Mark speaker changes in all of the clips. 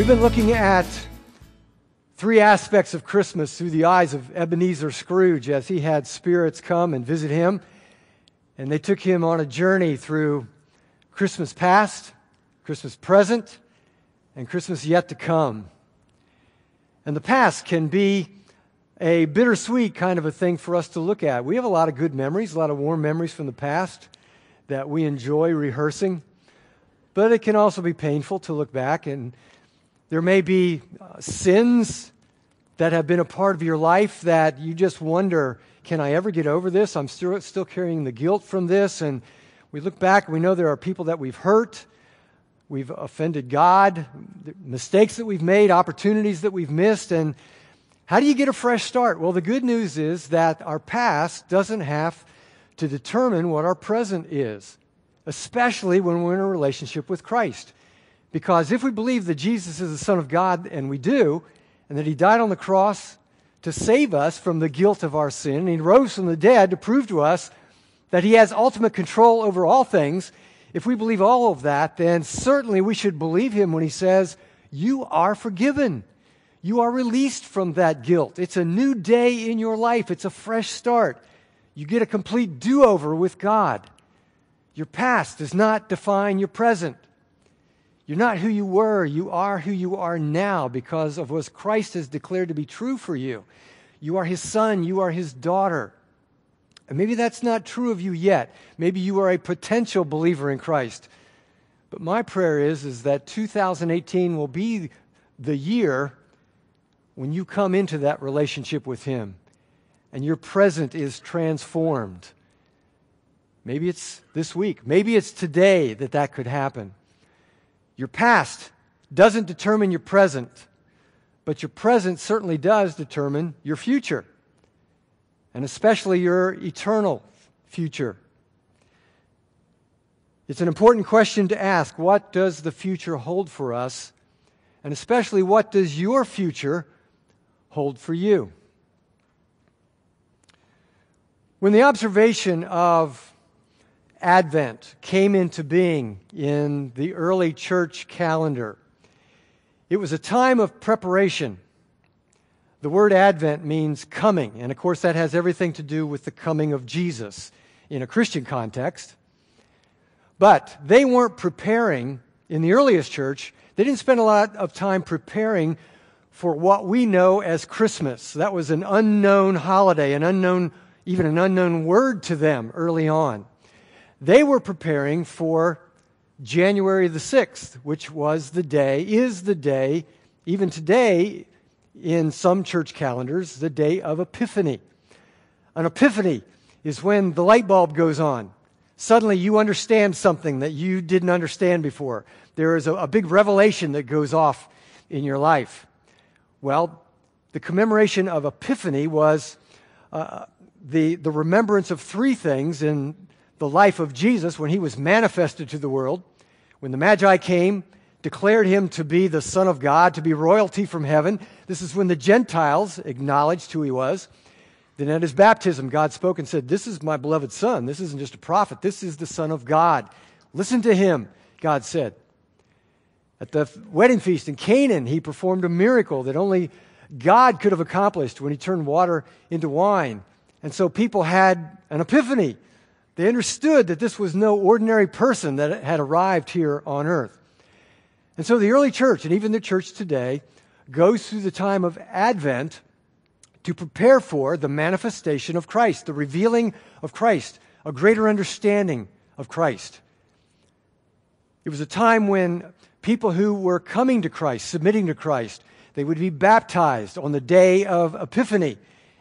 Speaker 1: We've been looking at three aspects of Christmas through the eyes of Ebenezer Scrooge as he had spirits come and visit him. And they took him on a journey through Christmas past, Christmas present, and Christmas yet to come. And the past can be a bittersweet kind of a thing for us to look at. We have a lot of good memories, a lot of warm memories from the past that we enjoy rehearsing. But it can also be painful to look back, and there may be sins that have been a part of your life that you just wonder, can I ever get over this? I'm still carrying the guilt from this. And we look back and we know there are people that we've hurt, we've offended God, mistakes that we've made, opportunities that we've missed. And how do you get a fresh start? Well, the good news is that our past doesn't have to determine what our present is, especially when we're in a relationship with Christ. Because if we believe that Jesus is the Son of God, and we do, and that He died on the cross to save us from the guilt of our sin, and He rose from the dead to prove to us that He has ultimate control over all things, if we believe all of that, then certainly we should believe Him when He says, you are forgiven. You are released from that guilt. It's a new day in your life. It's a fresh start. You get a complete do-over with God. Your past does not define your present. You're not who you were. You are who you are now because of what Christ has declared to be true for you. You are His son. You are His daughter. And maybe that's not true of you yet. Maybe you are a potential believer in Christ. But my prayer is that 2018 will be the year when you come into that relationship with Him and your present is transformed. Maybe it's this week. Maybe it's today that could happen. Your past doesn't determine your present, but your present certainly does determine your future, and especially your eternal future. It's an important question to ask. What does the future hold for us? And especially, what does your future hold for you? When the observation of Advent came into being in the early church calendar, it was a time of preparation. The word Advent means coming, and of course that has everything to do with the coming of Jesus in a Christian context. But they weren't preparing, in the earliest church, they didn't spend a lot of time preparing for what we know as Christmas. That was an unknown holiday, even an unknown word to them early on. They were preparing for January the 6th, which is the day, even today in some church calendars, the day of Epiphany. An epiphany is when the light bulb goes on. Suddenly you understand something that you didn't understand before. There is a big revelation that goes off in your life. Well, the commemoration of Epiphany was the remembrance of three things in the life of Jesus when He was manifested to the world. When the Magi came, declared Him to be the Son of God, to be royalty from heaven. This is when the Gentiles acknowledged who He was. Then at His baptism, God spoke and said, "This is my beloved Son. This isn't just a prophet. This is the Son of God. Listen to Him," God said. At the wedding feast in Canaan, He performed a miracle that only God could have accomplished when He turned water into wine. And so people had an epiphany. They understood that this was no ordinary person that had arrived here on earth. And so the early church, and even the church today, goes through the time of Advent to prepare for the manifestation of Christ, the revealing of Christ, a greater understanding of Christ. It was a time when people who were coming to Christ, submitting to Christ, they would be baptized on the day of Epiphany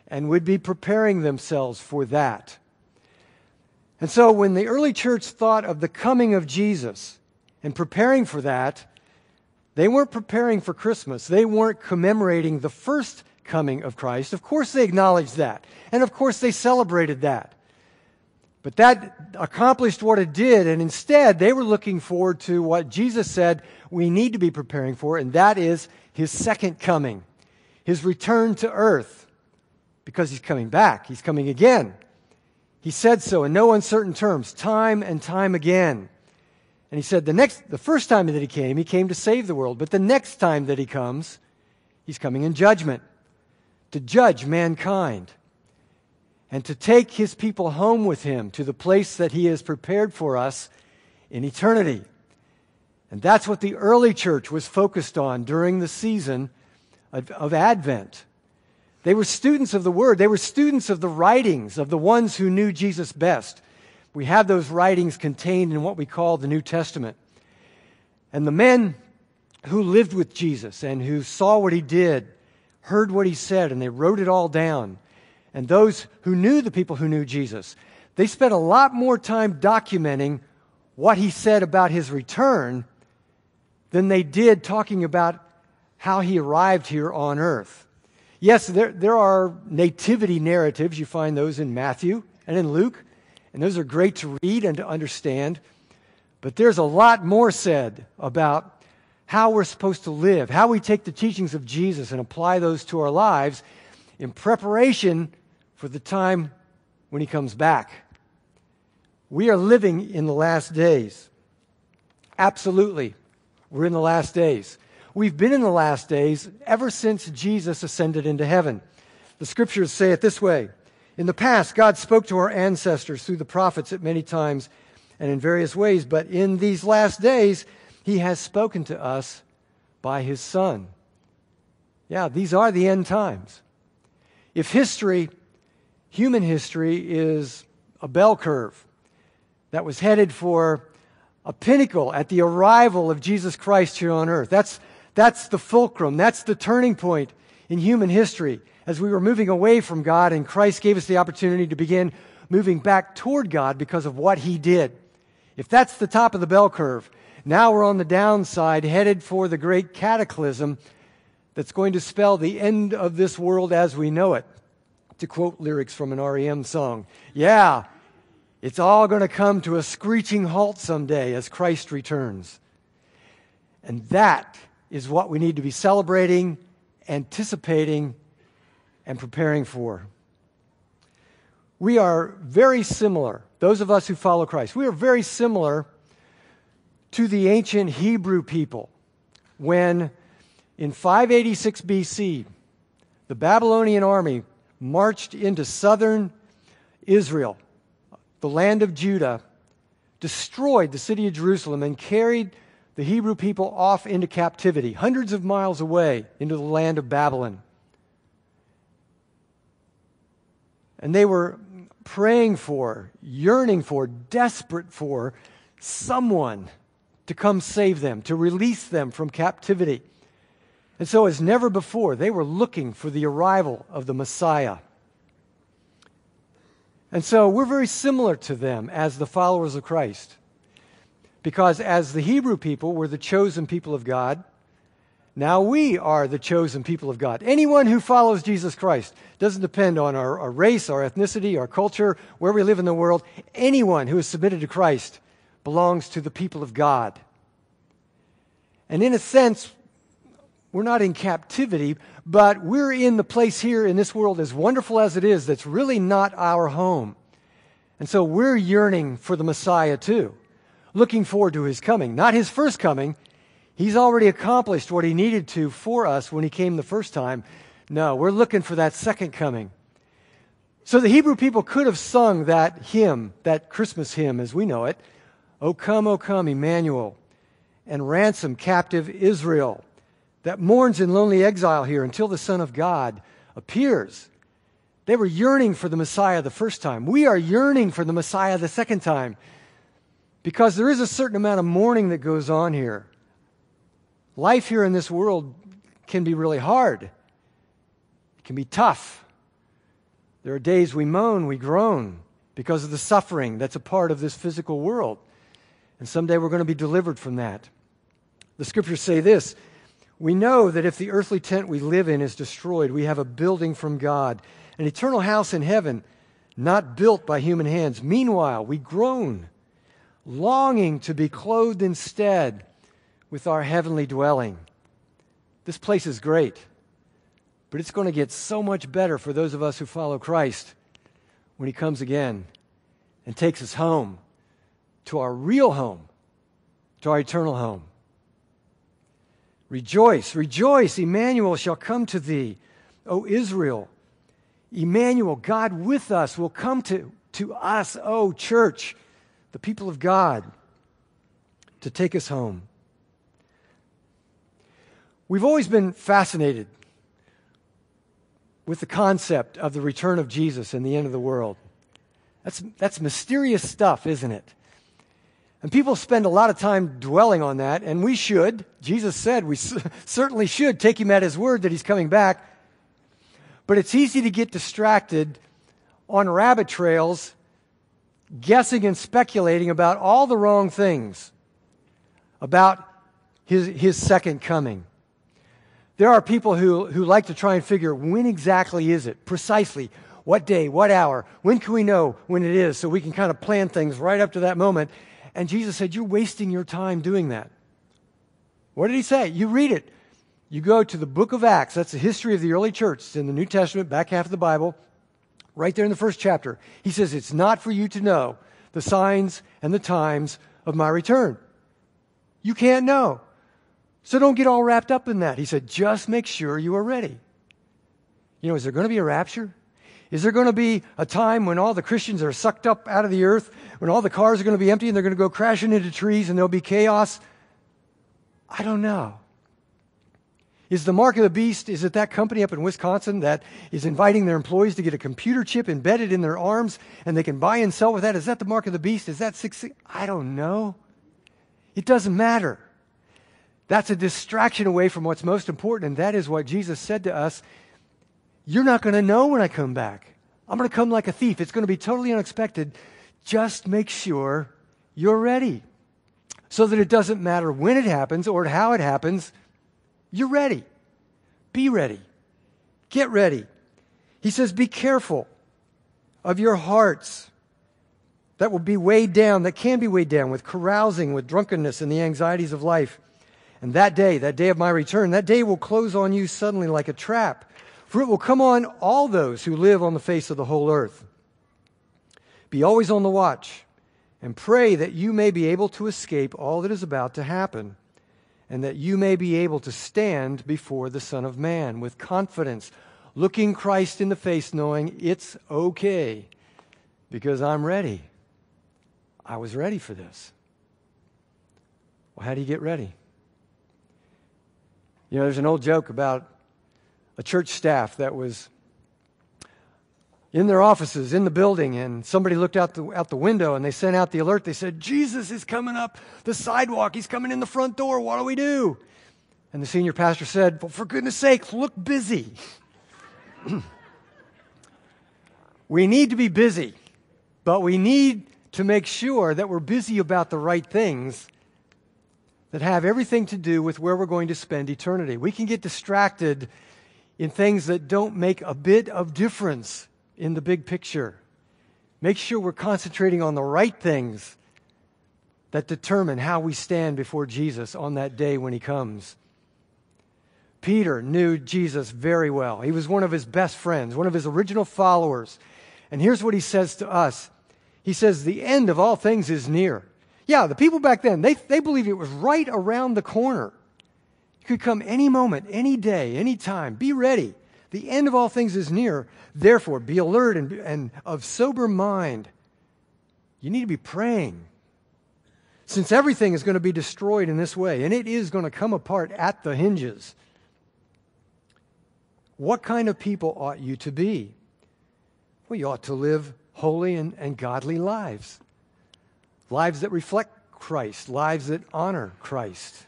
Speaker 1: and would be preparing themselves for that. And so when the early church thought of the coming of Jesus and preparing for that, they weren't preparing for Christmas. They weren't commemorating the first coming of Christ. Of course they acknowledged that. And of course they celebrated that. But that accomplished what it did, and instead they were looking forward to what Jesus said we need to be preparing for, and that is His second coming, His return to earth, because He's coming back. He's coming again. He said so in no uncertain terms, time and time again. And he said the first time that he came to save the world. But the next time that he comes, he's coming in judgment, to judge mankind, and to take his people home with him to the place that he has prepared for us in eternity. And that's what the early church was focused on during the season of Advent. They were students of the Word. They were students of the writings of the ones who knew Jesus best. We have those writings contained in what we call the New Testament. And the men who lived with Jesus and who saw what he did, heard what he said, and they wrote it all down. And those who knew the people who knew Jesus, they spent a lot more time documenting what he said about his return than they did talking about how he arrived here on earth. Yes, there are nativity narratives. You find those in Matthew and in Luke, and those are great to read and to understand. But there's a lot more said about how we're supposed to live, how we take the teachings of Jesus and apply those to our lives in preparation for the time when he comes back. We are living in the last days. Absolutely, we're in the last days. We've been in the last days ever since Jesus ascended into heaven. The scriptures say it this way. In the past, God spoke to our ancestors through the prophets at many times and in various ways, but in these last days, he has spoken to us by his Son. Yeah, these are the end times. If human history is a bell curve that was headed for a pinnacle at the arrival of Jesus Christ here on earth, that's the fulcrum, that's the turning point in human history as we were moving away from God, and Christ gave us the opportunity to begin moving back toward God because of what he did. If that's the top of the bell curve, now we're on the downside, headed for the great cataclysm that's going to spell the end of this world as we know it. To quote lyrics from an REM song, yeah, it's all going to come to a screeching halt someday as Christ returns. And that is what we need to be celebrating, anticipating, and preparing for. We are very similar, those of us who follow Christ, we are very similar to the ancient Hebrew people when in 586 BC, the Babylonian army marched into southern Israel, the land of Judah, destroyed the city of Jerusalem, and carried the Hebrew people off into captivity, hundreds of miles away into the land of Babylon. And they were praying for, yearning for, desperate for someone to come save them, to release them from captivity. And so as never before, they were looking for the arrival of the Messiah. And so we're very similar to them as the followers of Christ. Because as the Hebrew people were the chosen people of God, now we are the chosen people of God. Anyone who follows Jesus Christ doesn't depend on our race, our ethnicity, our culture, where we live in the world. Anyone who is submitted to Christ belongs to the people of God. And in a sense, we're not in captivity, but we're in the place here in this world, as wonderful as it is, that's really not our home. And so we're yearning for the Messiah too, looking forward to his coming. Not his first coming. He's already accomplished what he needed to for us when he came the first time. No, we're looking for that second coming. So the Hebrew people could have sung that hymn, that Christmas hymn as we know it, O come, Emmanuel, and ransom captive Israel, that mourns in lonely exile here until the Son of God appears. They were yearning for the Messiah the first time. We are yearning for the Messiah the second time because there is a certain amount of mourning that goes on here. Life here in this world can be really hard. It can be tough. There are days we moan, we groan because of the suffering that's a part of this physical world. And someday we're going to be delivered from that. The scriptures say this, we know that if the earthly tent we live in is destroyed, we have a building from God, an eternal house in heaven, not built by human hands. Meanwhile, we groan, longing to be clothed instead with our heavenly dwelling. This place is great, but it's going to get so much better for those of us who follow Christ when he comes again and takes us home to our real home, to our eternal home. Rejoice, rejoice, Emmanuel shall come to thee, O Israel. Emmanuel, God with us, will come to us, O church, the people of God, to take us home. We've always been fascinated with the concept of the return of Jesus and the end of the world. That's mysterious stuff, isn't it? And people spend a lot of time dwelling on that, and we should. Jesus said we certainly should take him at his word that he's coming back. But it's easy to get distracted on rabbit trails, guessing and speculating about all the wrong things about his second coming. There are people who like to try and figure when exactly is it, precisely, what day, what hour, when can we know when it is so we can kind of plan things right up to that moment. And Jesus said, you're wasting your time doing that. What did he say? You read it. You go to the book of Acts. That's the history of the early church. It's in the New Testament, back half of the Bible, right there in the first chapter. He says, it's not for you to know the signs and the times of my return. You can't know. So don't get all wrapped up in that. He said, just make sure you are ready. You know, is there going to be a rapture? Is there going to be a time when all the Christians are sucked up out of the earth, when all the cars are going to be empty and they're going to go crashing into trees and there'll be chaos? I don't know. Is the mark of the beast, is it that company up in Wisconsin that is inviting their employees to get a computer chip embedded in their arms and they can buy and sell with that? Is that the mark of the beast? Is that 6? I don't know. It doesn't matter. That's a distraction away from what's most important, and that is what Jesus said to us. You're not going to know when I come back. I'm going to come like a thief. It's going to be totally unexpected. Just make sure you're ready so that it doesn't matter when it happens or how it happens. You're ready. Be ready. Get ready. He says, be careful of your hearts that will be weighed down, that can be weighed down with carousing, with drunkenness and the anxieties of life. And that day of my return, that day will close on you suddenly like a trap. For it will come on all those who live on the face of the whole earth. Be always on the watch and pray that you may be able to escape all that is about to happen and that you may be able to stand before the Son of Man with confidence, looking Christ in the face, knowing it's okay because I'm ready. I was ready for this. Well, how do you get ready? You know, there's an old joke about a church staff that was in their offices, in the building, and somebody looked out the window and they sent out the alert. They said, Jesus is coming up the sidewalk. He's coming in the front door. What do we do? And the senior pastor said, well, for goodness sake, look busy. We need to be busy, but we need to make sure that we're busy about the right things that have everything to do with where we're going to spend eternity. We can get distracted in things that don't make a bit of difference in the big picture. Make sure we're concentrating on the right things that determine how we stand before Jesus on that day when he comes. Peter knew Jesus very well. He was one of his best friends, one of his original followers. And here's what he says to us. He says, the end of all things is near. Yeah, the people back then, they believed it was right around the corner. It could come any moment, any day, any time. Be ready. The end of all things is near. Therefore, be alert and of sober mind. You need to be praying. Since everything is going to be destroyed in this way, and it is going to come apart at the hinges, what kind of people ought you to be? Well, you ought to live holy and godly lives. Lives that reflect Christ, lives that honor Christ.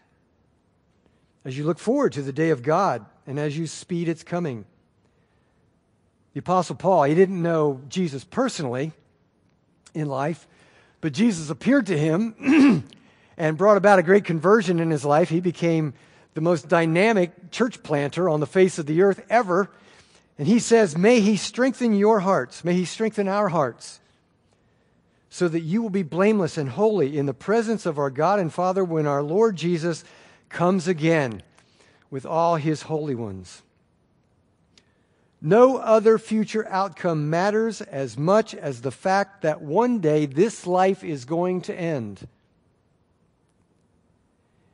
Speaker 1: As you look forward to the day of God and as you speed its coming. The Apostle Paul, he didn't know Jesus personally in life, but Jesus appeared to him and brought about a great conversion in his life. He became the most dynamic church planter on the face of the earth ever. And he says, may he strengthen your hearts, may he strengthen our hearts, so that you will be blameless and holy in the presence of our God and Father when our Lord Jesus comes again with all his holy ones. No other future outcome matters as much as the fact that one day this life is going to end.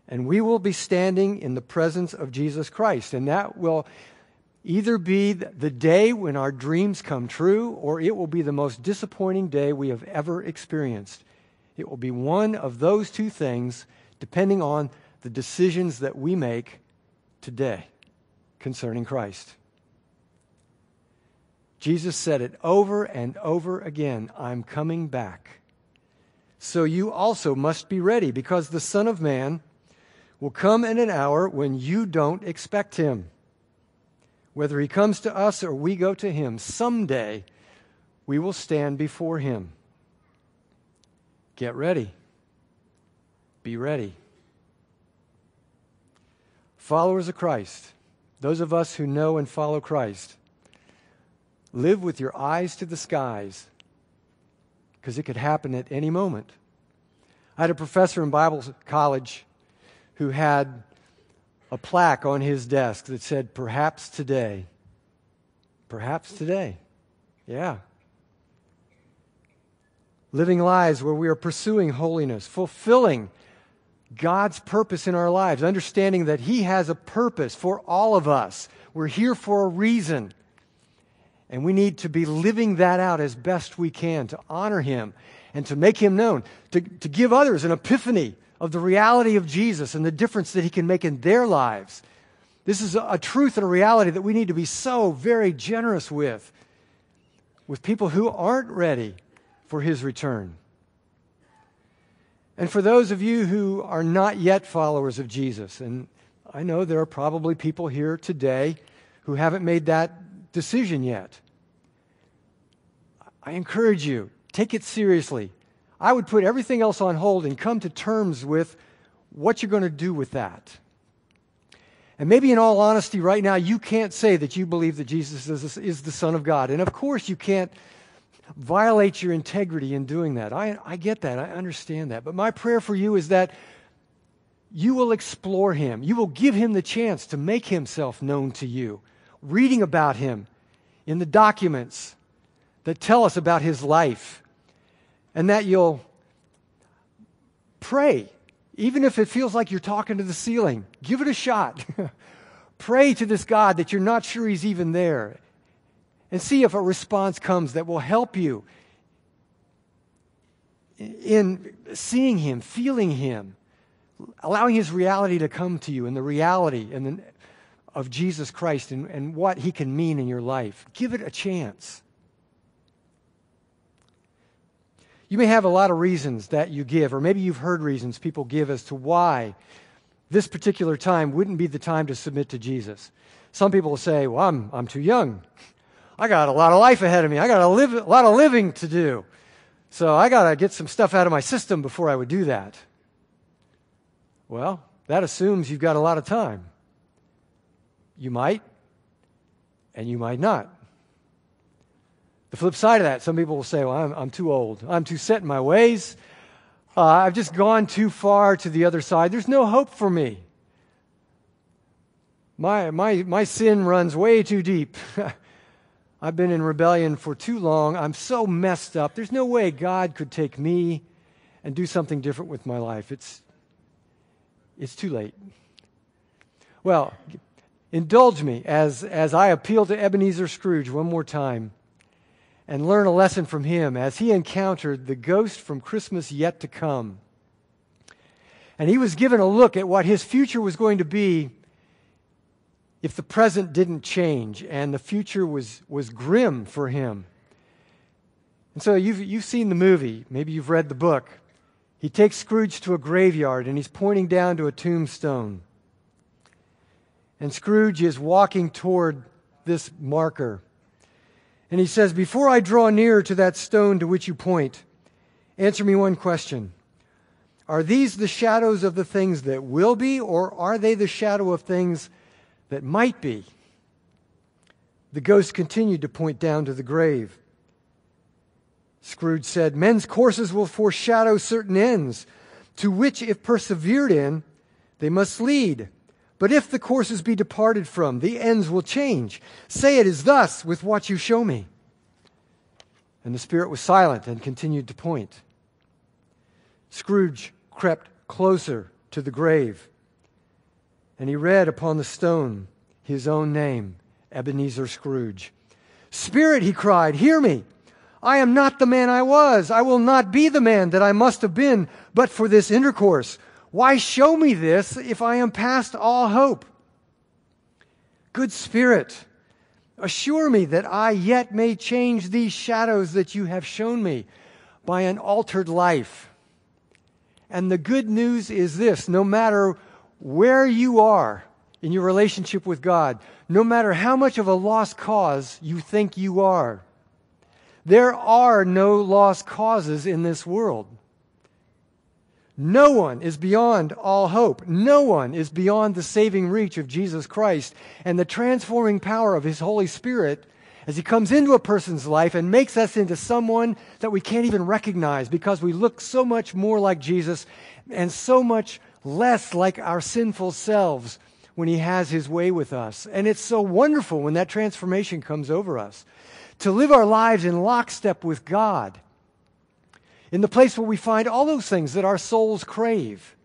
Speaker 1: And we will be standing in the presence of Jesus Christ. And that will either be the day when our dreams come true, or it will be the most disappointing day we have ever experienced. It will be one of those two things, depending on the decisions that we make today concerning Christ. Jesus said it over and over again, I'm coming back. So you also must be ready, because the Son of Man will come in an hour when you don't expect him. Whether he comes to us or we go to him, someday we will stand before him. Get ready. Be ready. Followers of Christ, those of us who know and follow Christ, live with your eyes to the skies, because it could happen at any moment. I had a professor in Bible college who had a plaque on his desk that said, "Perhaps today." Perhaps today. Yeah. Living lives where we are pursuing holiness, fulfilling God's purpose in our lives, understanding that he has a purpose for all of us. We're here for a reason. And we need to be living that out as best we can to honor him and to make him known, to give others an epiphany of the reality of Jesus and the difference that he can make in their lives. This is a truth and a reality that we need to be so very generous with people who aren't ready for his return. And for those of you who are not yet followers of Jesus, and I know there are probably people here today who haven't made that decision yet, I encourage you, take it seriously. I would put everything else on hold and come to terms with what you're going to do with that. And maybe in all honesty right now, you can't say that you believe that Jesus is the Son of God. And of course you can't violate your integrity in doing that. I get that. I understand that. But my prayer for you is that you will explore him. You will give him the chance to make himself known to you, reading about him in the documents that tell us about his life, and that you'll pray, even if it feels like you're talking to the ceiling. Give it a shot. Pray to this God that you're not sure he's even there, and see if a response comes that will help you in seeing him, feeling him, allowing his reality to come to you, and the reality of Jesus Christ and what he can mean in your life. Give it a chance. You may have a lot of reasons that you give, or maybe you've heard reasons people give as to why this particular time wouldn't be the time to submit to Jesus. Some people will say, well, I'm too young. I got a lot of life ahead of me. I got a lot of living to do. So I got to get some stuff out of my system before I would do that. Well, that assumes you've got a lot of time. You might, and you might not. The flip side of that, some people will say, well, I'm too old. I'm too set in my ways. I've just gone too far to the other side. There's no hope for me. My sin runs way too deep. I've been in rebellion for too long. I'm so messed up. There's no way God could take me and do something different with my life. It's too late. Well, indulge me as I appeal to Ebenezer Scrooge one more time and learn a lesson from him as he encountered the ghost from Christmas yet to come. And he was given a look at what his future was going to be if the present didn't change, and the future was grim for him. And so you've seen the movie, maybe you've read the book. He takes Scrooge to a graveyard, and he's pointing down to a tombstone. And Scrooge is walking toward this marker. And he says, before I draw near to that stone to which you point, answer me one question. Are these the shadows of the things that will be, or are they the shadow of things that might be? The ghost continued to point down to the grave. Scrooge said, men's courses will foreshadow certain ends, to which, if persevered in, they must lead. But if the courses be departed from, the ends will change. Say it is thus with what you show me. And the spirit was silent and continued to point. Scrooge crept closer to the grave. And he read upon the stone his own name, Ebenezer Scrooge. "Spirit," he cried, "hear me. I am not the man I was. I will not be the man that I must have been, but for this intercourse. Why show me this if I am past all hope? Good Spirit, assure me that I yet may change these shadows that you have shown me by an altered life." And the good news is this: no matter where you are in your relationship with God, no matter how much of a lost cause you think you are, there are no lost causes in this world. No one is beyond all hope. No one is beyond the saving reach of Jesus Christ and the transforming power of His Holy Spirit as He comes into a person's life and makes us into someone that we can't even recognize because we look so much more like Jesus and so much less like our sinful selves when He has His way with us. And it's so wonderful when that transformation comes over us, to live our lives in lockstep with God, in the place where we find all those things that our souls crave.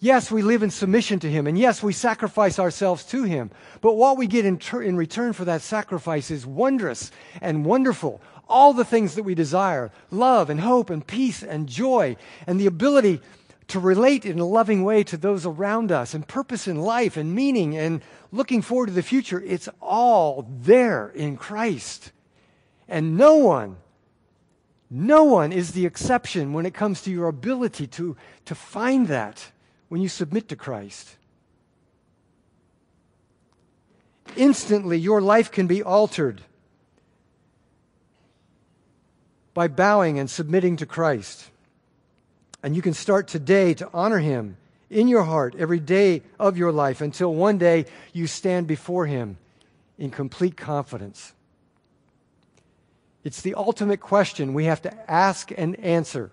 Speaker 1: Yes, we live in submission to Him, and yes, we sacrifice ourselves to Him, but what we get in return for that sacrifice is wondrous and wonderful. All the things that we desire, love and hope and peace and joy, and the ability to relate in a loving way to those around us, and purpose in life and meaning and looking forward to the future, it's all there in Christ. And no one is the exception when it comes to your ability to find that when you submit to Christ. Instantly, your life can be altered by bowing and submitting to Christ. And you can start today to honor Him in your heart every day of your life until one day you stand before Him in complete confidence. It's the ultimate question we have to ask and answer.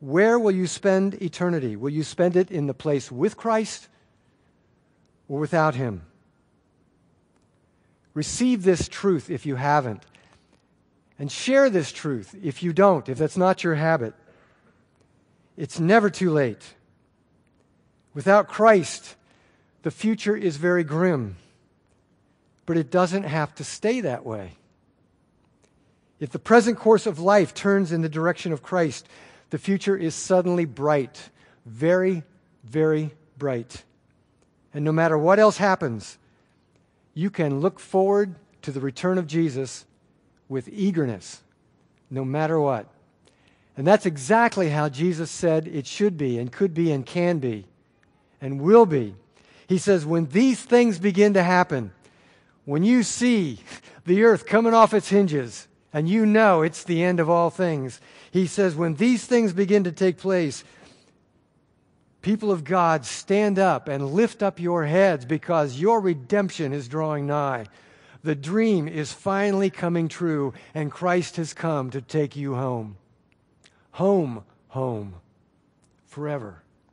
Speaker 1: Where will you spend eternity? Will you spend it in the place with Christ or without Him? Receive this truth if you haven't, and share this truth if you don't, if that's not your habit. It's never too late. Without Christ, the future is very grim, but it doesn't have to stay that way. If the present course of life turns in the direction of Christ, the future is suddenly bright, very, very bright. And no matter what else happens, you can look forward to the return of Jesus with eagerness, no matter what. And that's exactly how Jesus said it should be and could be and can be and will be. He says, when these things begin to happen, when you see the earth coming off its hinges, and you know it's the end of all things. He says, when these things begin to take place, people of God, stand up and lift up your heads because your redemption is drawing nigh. The dream is finally coming true, and Christ has come to take you home. Home, home, forever.